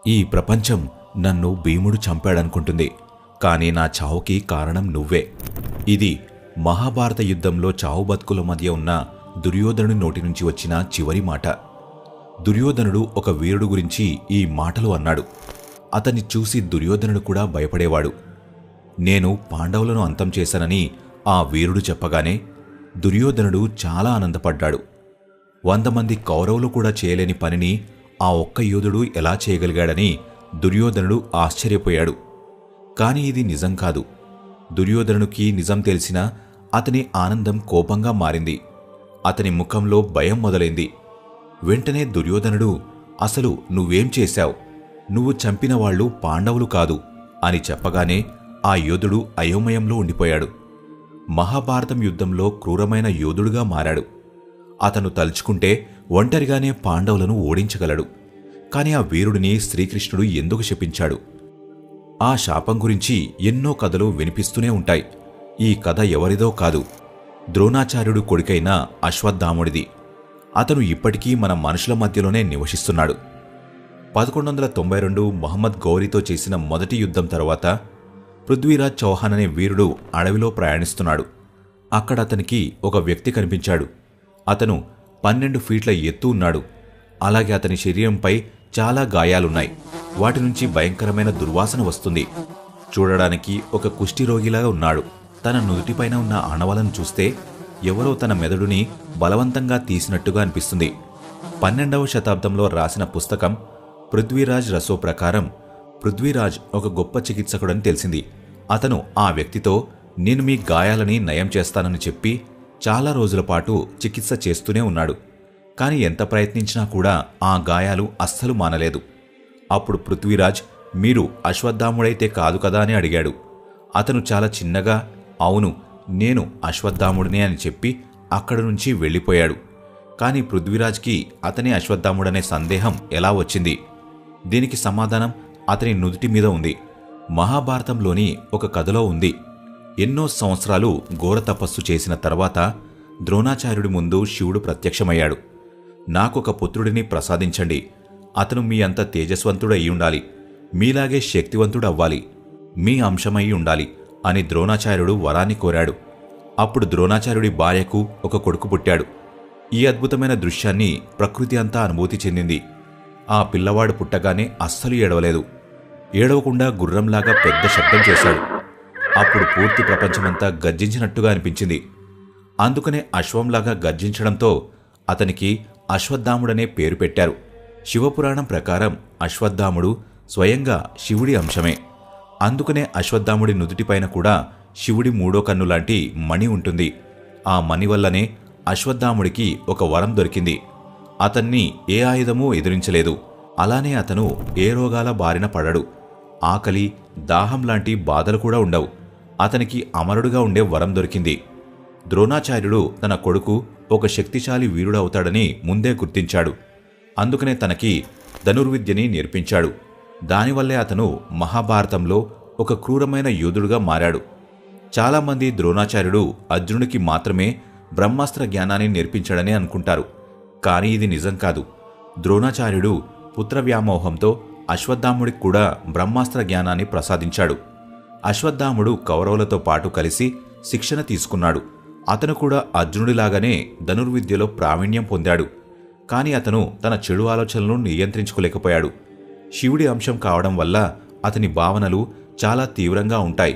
ఈ ప్రపంచం నన్ను భీముడు చంపాడనుకుంటుంది, కానీ నా చావుకి కారణం నువ్వే. ఇది మహాభారత యుద్ధంలో చావు బతుకుల మధ్య ఉన్న దుర్యోధనుడి నోటి నుంచి వచ్చిన చివరి మాట. దుర్యోధనుడు ఒక వీరుడు గురించి ఈ మాటలు అన్నాడు. అతన్ని చూసి దుర్యోధనుడు కూడా భయపడేవాడు. నేను పాండవులను అంతం చేశానని ఆ వీరుడు చెప్పగానే దుర్యోధనుడు చాలా ఆనందపడ్డాడు. 100 మంది కౌరవులు కూడా చేయలేని పనిని ఆ ఒక్క యోధుడు ఎలా చేయగలిగాడని దుర్యోధనుడు ఆశ్చర్యపోయాడు. కాని ఇది నిజం కాదు. దుర్యోధనుడికి నిజం తెలిసినా అతని ఆనందం కోపంగా మారింది. అతని ముఖంలో భయం మొదలైంది. వెంటనే దుర్యోధనుడు, అసలు నువ్వేం చేశావు? నువ్వు చంపిన వాళ్ళు పాండవులు కాదు అని చెప్పగానే ఆ యోధుడు అయోమయంలో ఉండిపోయాడు. మహాభారతం యుద్ధంలో క్రూరమైన యోధుడుగా మారాడు. అతను తలుచుకుంటే ఒంటరిగానే పాండవులను ఓడించగలడు. కాని ఆ వీరుడిని శ్రీకృష్ణుడు ఎందుకు శపించాడు? ఆ శాపం గురించి ఎన్నో కథలు వినిపిస్తూనే ఉంటాయి. ఈ కథ ఎవరిదో కాదు, ద్రోణాచార్యుడు కొడుకైన అశ్వత్థాముడిది. అతను ఇప్పటికీ మన మనుషుల మధ్యలోనే నివసిస్తున్నాడు. 1192 మహమ్మద్ గౌరీతో చేసిన మొదటి యుద్ధం తరువాత పృథ్వీరాజ్ చౌహాన్ అనే వీరుడు అడవిలో ప్రయాణిస్తున్నాడు. అక్కడ అతనికి ఒక వ్యక్తి కనిపించాడు. అతను 12 ఫీట్ల ఎత్తు ఉన్నాడు. అలాగే అతని శరీరంపై చాలా గాయాలున్నాయి. వాటి నుంచి భయంకరమైన దుర్వాసన వస్తుంది. చూడడానికి ఒక కుష్ఠిరోగిలాగా ఉన్నాడు. తన నుదుటిపైన ఉన్న ఆనవాలను చూస్తే ఎవరో తన మెదడుని బలవంతంగా తీసినట్టుగా అనిపిస్తుంది. 12వ శతాబ్దంలో రాసిన పుస్తకం పృథ్వీరాజ్ రసో ప్రకారం పృథ్వీరాజ్ ఒక గొప్ప చికిత్సకుడని తెలిసింది. అతను ఆ వ్యక్తితో, నేను మీ గాయాలని నయం చేస్తానని చెప్పి చాలా రోజుల పాటు చికిత్స చేస్తూనే ఉన్నాడు. కాని ఎంత ప్రయత్నించినా కూడా ఆ గాయాలు అస్సలు మానలేదు. అప్పుడు పృథ్వీరాజ్, మీరు అశ్వత్థాముడైతే కాదు కదా అని అడిగాడు. అతను చాలా చిన్నగా, అవును నేను అశ్వత్థాముడినే అని చెప్పి అక్కడి నుంచి వెళ్ళిపోయాడు. కాని పృథ్వీరాజ్కి అతనే అశ్వత్థాముడనే సందేహం ఎలా వచ్చింది? దీనికి సమాధానం అతని నుదుటి మీద ఉంది. మహాభారతంలోని ఒక కథలో ఉంది. ఎన్నో సంవత్సరాలు ఘోర తపస్సు చేసిన తర్వాత ద్రోణాచార్యుడి ముందు శివుడు ప్రత్యక్షమయ్యాడు. నాకొక పుత్రుడిని ప్రసాదించండి. అతను మీ అంత తేజస్వంతుడు అయ్యుండాలి, మీలాగే శక్తివంతుడు అవ్వాలి, మీ అంశమై ఉండాలి అని ద్రోణాచార్యుడు వరాన్ని కోరాడు. అప్పుడు ద్రోణాచార్యుడి భార్యకు ఒక కొడుకు పుట్టాడు. ఈ అద్భుతమైన దృశ్యాన్ని ప్రకృతి అంతా అనుభూతి చెందింది. ఆ పిల్లవాడు పుట్టగానే అస్సలు ఏడవలేదు. ఏడవకుండా గుర్రంలాగా పెద్ద శబ్దం చేశాడు. అప్పుడు పూర్తి ప్రపంచమంతా గర్జించినట్టుగా అనిపించింది. అందుకనే అశ్వంలాగా గర్జించడంతో అతనికి అశ్వత్థాముడనే పేరు పెట్టారు. శివపురాణం ప్రకారం అశ్వత్థాముడు స్వయంగా శివుడి అంశమే. అందుకనే అశ్వత్థాముడి నుదుటిపైన కూడా శివుడి 3వ కన్ను లాంటి మణి ఉంటుంది. ఆ మణి వల్లనే అశ్వత్థాముడికి ఒక వరం దొరికింది. అతన్ని ఏ ఆయుధమూ ఎదిరించలేదు. అలానే అతను ఏ రోగాల బారిన పడడు. ఆకలి, దాహం లాంటి బాధలు కూడా ఉండవు. అతనికి అమరుడుగా ఉండే వరం దొరికింది. ద్రోణాచార్యుడు తన కొడుకు ఒక శక్తిశాలి వీరుడవుతాడని ముందే గుర్తించాడు. అందుకనే తనకి ధనుర్విద్యని నేర్పించాడు. దానివల్లే అతను మహాభారతంలో ఒక క్రూరమైన యోధుడుగా మారాడు. చాలామంది ద్రోణాచార్యుడు అర్జునుడికి మాత్రమే బ్రహ్మాస్త్ర జ్ఞానాన్ని నేర్పించాడని అనుకుంటారు. కానీ ఇది నిజం కాదు. ద్రోణాచార్యుడు పుత్రవ్యామోహంతో అశ్వత్థాముడికి కూడా బ్రహ్మాస్త్ర జ్ఞానాన్ని ప్రసాదించాడు. అశ్వత్థాముడు కౌరవులతో పాటు కలిసి శిక్షణ తీసుకున్నాడు. అతను కూడా అర్జునుడిలాగానే ధనుర్విద్యలో ప్రావీణ్యం పొందాడు. కాని అతను తన చెడు ఆలోచనలను నియంత్రించుకోలేకపోయాడు. శివుడి అంశం కావడం వల్ల అతని భావనలు చాలా తీవ్రంగా ఉంటాయి.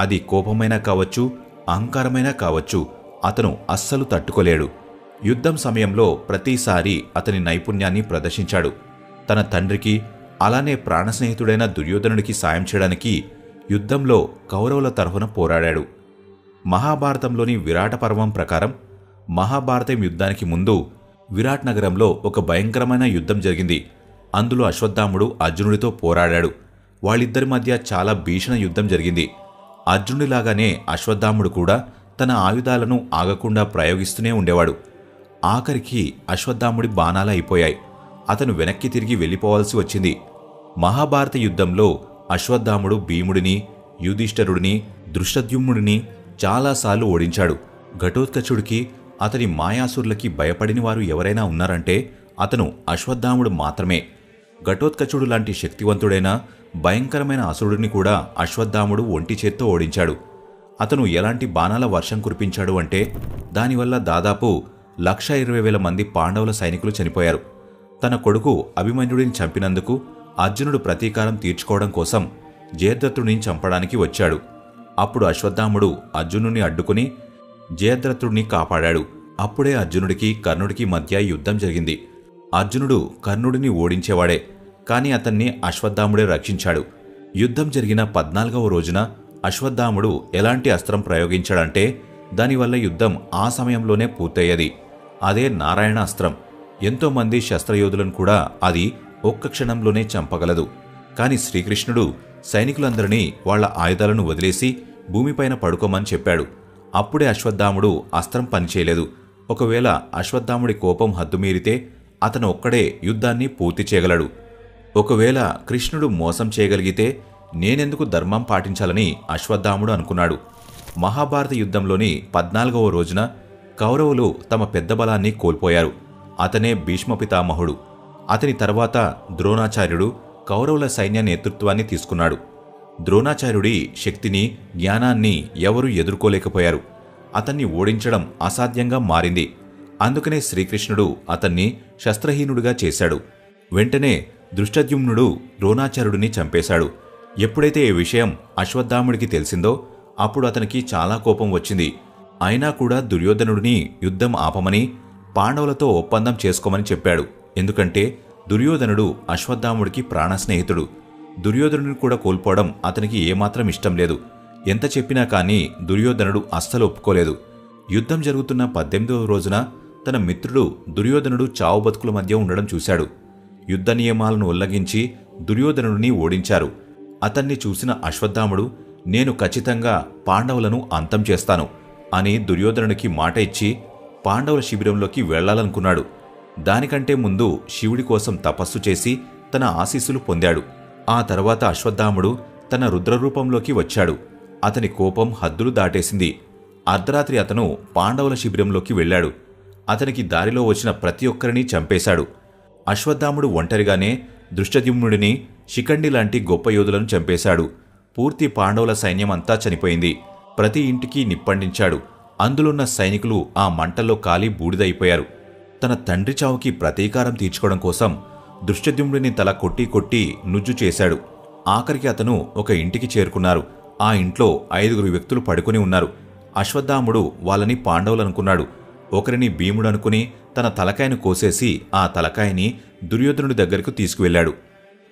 అది కోపమైనా కావచ్చు, అహంకారమైనా కావచ్చు, అతను అస్సలు తట్టుకోలేడు. యుద్ధం సమయంలో ప్రతిసారి అతని నైపుణ్యాన్ని ప్రదర్శించాడు. తన తండ్రికి అలానే ప్రాణస్నేహితుడైన దుర్యోధనుడికి సాయం చేయడానికి యుద్ధంలో కౌరవుల తరఫున పోరాడాడు. మహాభారతంలోని విరాట పర్వం ప్రకారం మహాభారతం యుద్ధానికి ముందు విరాట్ నగరంలో ఒక భయంకరమైన యుద్ధం జరిగింది. అందులో అశ్వత్థాముడు అర్జునుడితో పోరాడాడు. వాళ్ళిద్దరి మధ్య చాలా భీషణ యుద్ధం జరిగింది. అర్జునుడిలాగానే అశ్వత్థాముడు కూడా తన ఆయుధాలను ఆగకుండా ప్రయోగిస్తూనే ఉండేవాడు. ఆఖరికి అశ్వత్థాముడి బాణాలు అయిపోయాయి. అతను వెనక్కి తిరిగి వెళ్ళిపోవాల్సి వచ్చింది. మహాభారత యుద్ధంలో అశ్వత్థాముడు భీముడిని, యుధిష్ఠరుడిని, దృష్టద్యుమ్నుడిని చాలాసార్లు ఓడించాడు. ఘటోత్కచుడికి, అతని మాయాసురులకి భయపడిన వారు ఎవరైనా ఉన్నారంటే అతను అశ్వత్థాముడు మాత్రమే. ఘటోత్కచుడు లాంటి శక్తివంతుడైన భయంకరమైన అసురుడిని కూడా అశ్వత్థాముడు ఒంటి చేత్తో ఓడించాడు. అతను ఎలాంటి బాణాల వర్షం కురిపించాడు అంటే దానివల్ల దాదాపు 1,20,000 మంది పాండవుల సైనికులు చనిపోయారు. తన కొడుకు అభిమన్యుడిని చంపినందుకు అర్జునుడు ప్రతీకారం తీర్చుకోవడం కోసం జయద్రథుడిని చంపడానికి వచ్చాడు. అప్పుడు అశ్వత్థాముడు అర్జునుడిని అడ్డుకుని జయద్రథుడిని కాపాడాడు. అప్పుడే అర్జునుడికి కర్ణుడికి మధ్య యుద్ధం జరిగింది. అర్జునుడు కర్ణుడిని ఓడించేవాడే, కాని అతన్ని అశ్వత్థాముడే రక్షించాడు. యుద్ధం జరిగిన 14వ రోజున అశ్వత్థాముడు ఎలాంటి అస్త్రం ప్రయోగించాడంటే దానివల్ల యుద్ధం ఆ సమయంలోనే పూర్తయ్యేది. అదే నారాయణ అస్త్రం. ఎంతోమంది శస్త్రయోధులను కూడా అది ఒక్క క్షణంలోనే చంపగలదు. కాని శ్రీకృష్ణుడు సైనికులందరినీ వాళ్ల ఆయుధాలను వదిలేసి భూమిపైన పడుకోమని చెప్పాడు. అప్పుడే అశ్వత్థాముడు అస్త్రం పనిచేయలేదు. ఒకవేళ అశ్వత్థాముడి కోపం హద్దుమీరితే అతను ఒక్కడే యుద్ధాన్ని పూర్తి చేయగలడు. ఒకవేళ కృష్ణుడు మోసం చేయగలిగితే నేనెందుకు ధర్మం పాటించాలని అశ్వత్థాముడు అనుకున్నాడు. మహాభారత యుద్ధంలోని 14వ రోజున కౌరవులు తమ పెద్ద బలాన్ని కోల్పోయారు. అతనే భీష్మ పితామహుడు. అతని తర్వాత ద్రోణాచార్యుడు కౌరవుల సైన్య నేతృత్వాన్ని తీసుకున్నాడు. ద్రోణాచార్యుడి శక్తిని, జ్ఞానాన్ని ఎవరూ ఎదుర్కోలేకపోయారు. అతన్ని ఓడించడం అసాధ్యంగా మారింది. అందుకనే శ్రీకృష్ణుడు అతన్ని శస్త్రహీనుడిగా చేశాడు. వెంటనే దృష్టద్యుమ్నుడు ద్రోణాచార్యుడిని చంపేశాడు. ఎప్పుడైతే ఈ విషయం అశ్వత్థాముడికి తెలిసిందో అప్పుడు అతనికి చాలా కోపం వచ్చింది. అయినా కూడా దుర్యోధనుడిని యుద్ధం ఆపమని, పాండవులతో ఒప్పందం చేసుకోమని చెప్పాడు. ఎందుకంటే దుర్యోధనుడు అశ్వత్థాముడికి ప్రాణ స్నేహితుడు. దుర్యోధనుడిని కూడా కోల్పోవడం అతనికి ఏమాత్రం ఇష్టం లేదు. ఎంత చెప్పినా కానీ దుర్యోధనుడు అస్సలు ఒప్పుకోలేదు. యుద్ధం జరుగుతున్న 18వ రోజున తన మిత్రుడు దుర్యోధనుడు చావు బతుకుల మధ్య ఉండడం చూశాడు. యుద్ధ నియమాలను ఉల్లంఘించి దుర్యోధనుడిని ఓడించారు. అతన్ని చూసిన అశ్వత్థాముడు నేను ఖచ్చితంగా పాండవులను అంతం చేస్తాను అని దుర్యోధనుడికి మాట ఇచ్చి పాండవుల శిబిరంలోకి వెళ్లాలనుకున్నాడు. దానికంటే ముందు శివుడి కోసం తపస్సు చేసి తన ఆశీస్సులు పొందాడు. ఆ తర్వాత అశ్వత్థాముడు తన రుద్రరూపంలోకి వచ్చాడు. అతని కోపం హద్దులు దాటేసింది. అర్ధరాత్రి అతను పాండవుల శిబిరంలోకి వెళ్లాడు. అతనికి దారిలో వచ్చిన ప్రతి ఒక్కరినీ చంపేశాడు. అశ్వత్థాముడు ఒంటరిగానే దృష్టద్యుమ్నుడిని, శిఖండి లాంటి గొప్ప యోధులను చంపేశాడు. పూర్తి పాండవుల సైన్యమంతా చనిపోయింది. ప్రతి ఇంటికి నిప్పండించాడు. అందులోన్న సైనికులు ఆ మంటల్లో కాలి బూడిదైపోయారు. తన తండ్రి చావుకి ప్రతీకారం తీర్చుకోవడం కోసం దృష్టద్యుమ్నుడిని తల కొట్టి కొట్టి నుజ్జు చేశాడు. ఆఖరికి అతను ఒక ఇంటికి చేరుకున్నారు. ఆ ఇంట్లో 5గురు వ్యక్తులు పడుకుని ఉన్నారు. అశ్వత్థాముడు వాళ్ళని పాండవులనుకున్నాడు. ఒకరిని భీముడు అనుకుని తన తలకాయను కోసేసి ఆ తలకాయని దుర్యోధనుడి దగ్గరకు తీసుకువెళ్లాడు.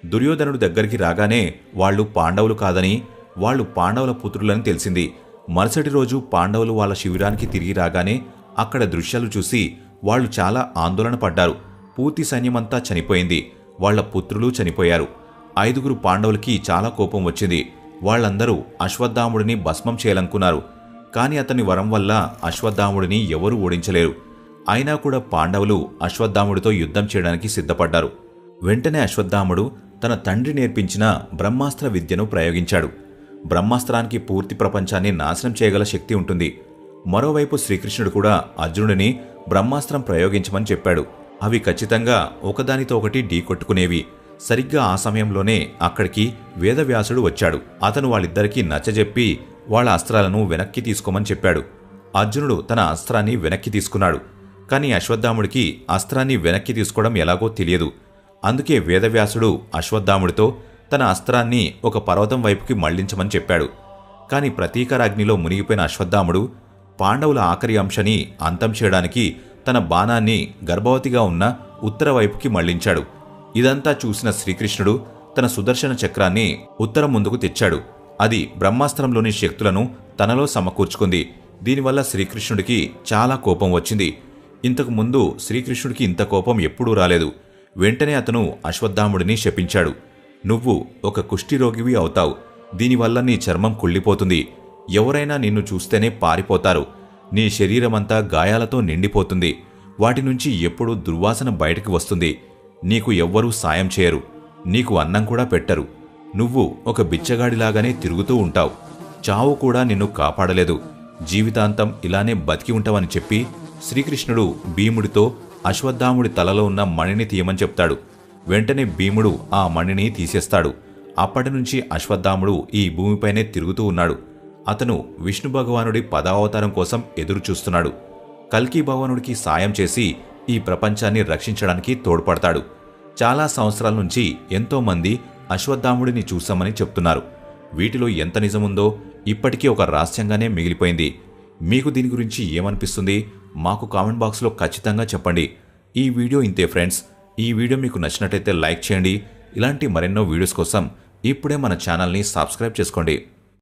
దుర్యోధనుడి దగ్గరికి రాగానే వాళ్లు పాండవులు కాదని, వాళ్లు పాండవుల పుత్రులని తెలిసింది. మరుసటి రోజు పాండవులు వాళ్ళ శిబిరానికి తిరిగి రాగానే అక్కడ దృశ్యాలు చూసి వాళ్లు చాలా ఆందోళన పడ్డారు. పూర్తి సైన్యమంతా చనిపోయింది. వాళ్ల పుత్రులు చనిపోయారు. 5గురు పాండవులకి చాలా కోపం వచ్చింది. వాళ్లందరూ అశ్వత్థాముడిని భస్మం చేయాలనుకున్నారు. కాని అతని వరం వల్ల అశ్వత్థాముడిని ఎవరూ ఓడించలేరు. అయినా కూడా పాండవులు అశ్వత్థాముడితో యుద్ధం చేయడానికి సిద్ధపడ్డారు. వెంటనే అశ్వత్థాముడు తన తండ్రి నేర్పించిన బ్రహ్మాస్త్ర విద్యను ప్రయోగించాడు. బ్రహ్మాస్త్రానికి పూర్తి ప్రపంచాన్ని నాశనం చేయగల శక్తి ఉంటుంది. మరోవైపు శ్రీకృష్ణుడు కూడా అర్జునుడిని బ్రహ్మాస్త్రం ప్రయోగించమని చెప్పాడు. అవి ఖచ్చితంగా ఒకదానితో ఒకటి ఢీకొట్టుకునేవి. సరిగ్గా ఆ సమయంలోనే అక్కడికి వేదవ్యాసుడు వచ్చాడు. అతను వాళ్ళిద్దరికీ నచ్చజెప్పి వాళ్ళ అస్త్రాలను వెనక్కి తీసుకోమని చెప్పాడు. అర్జునుడు తన అస్త్రాన్ని వెనక్కి తీసుకున్నాడు. కాని అశ్వత్థాముడికి అస్త్రాన్ని వెనక్కి తీసుకోవడం ఎలాగో తెలియదు. అందుకే వేదవ్యాసుడు అశ్వత్థాముడితో తన అస్త్రాన్ని ఒక పర్వతం వైపుకి మళ్లించమని చెప్పాడు. కాని ప్రతీకారాగ్నిలో మునిగిపోయిన అశ్వత్థాముడు పాండవుల ఆఖరి అంశని అంతం చేయడానికి తన బాణాన్ని గర్భవతిగా ఉన్న ఉత్తర వైపుకి మళ్లించాడు. ఇదంతా చూసిన శ్రీకృష్ణుడు తన సుదర్శన చక్రాన్ని ఉత్తరం ముందుకు తెచ్చాడు. అది బ్రహ్మాస్త్రంలోని శక్తులను తనలో సమకూర్చుకుంది. దీనివల్ల శ్రీకృష్ణుడికి చాలా కోపం వచ్చింది. ఇంతకు ముందు శ్రీకృష్ణుడికి ఇంత కోపం ఎప్పుడూ రాలేదు. వెంటనే అతను అశ్వత్థాముడిని శపించాడు. నువ్వు ఒక కుష్ఠిరోగివి అవుతావు. దీనివల్ల నీ చర్మం కుళ్ళిపోతుంది. ఎవరైనా నిన్ను చూస్తేనే పారిపోతారు. నీ శరీరమంతా గాయాలతో నిండిపోతుంది. వాటి నుంచి ఎప్పుడూ దుర్వాసన బయటికి వస్తుంది. నీకు ఎవ్వరూ సాయం చేయరు. నీకు అన్నం కూడా పెట్టరు. నువ్వు ఒక బిచ్చగాడిలాగానే తిరుగుతూ ఉంటావు. చావు కూడా నిన్ను కాపాడలేదు. జీవితాంతం ఇలానే బతికి ఉంటావని చెప్పి శ్రీకృష్ణుడు భీముడితో అశ్వత్థాముడి తలలో ఉన్న మణిని తీయమని చెప్తాడు. వెంటనే భీముడు ఆ మణిని తీసేస్తాడు. అప్పటి నుంచి అశ్వత్థాముడు ఈ భూమిపైనే తిరుగుతూ ఉన్నాడు. అతను విష్ణు భగవానుడి పదావతారం కోసం ఎదురుచూస్తున్నాడు. కల్కి భగవానుడికి సాయం చేసి ఈ ప్రపంచాన్ని రక్షించడానికి తోడ్పడతాడు. చాలా సంవత్సరాల నుంచి ఎంతోమంది అశ్వత్థాముడిని చూశామని చెప్తున్నారు. వీటిలో ఎంత నిజముందో ఇప్పటికీ ఒక రహస్యంగానే మిగిలిపోయింది. మీకు దీని గురించి ఏమనిపిస్తుంది? మాకు కామెంట్ బాక్స్లో ఖచ్చితంగా చెప్పండి. ఈ వీడియో ఇంతే ఫ్రెండ్స్. ఈ వీడియో మీకు నచ్చినట్టయితే లైక్ చేయండి. ఇలాంటి మరెన్నో వీడియోస్ కోసం ఇప్పుడే మన ఛానల్ని సబ్స్క్రైబ్ చేసుకోండి.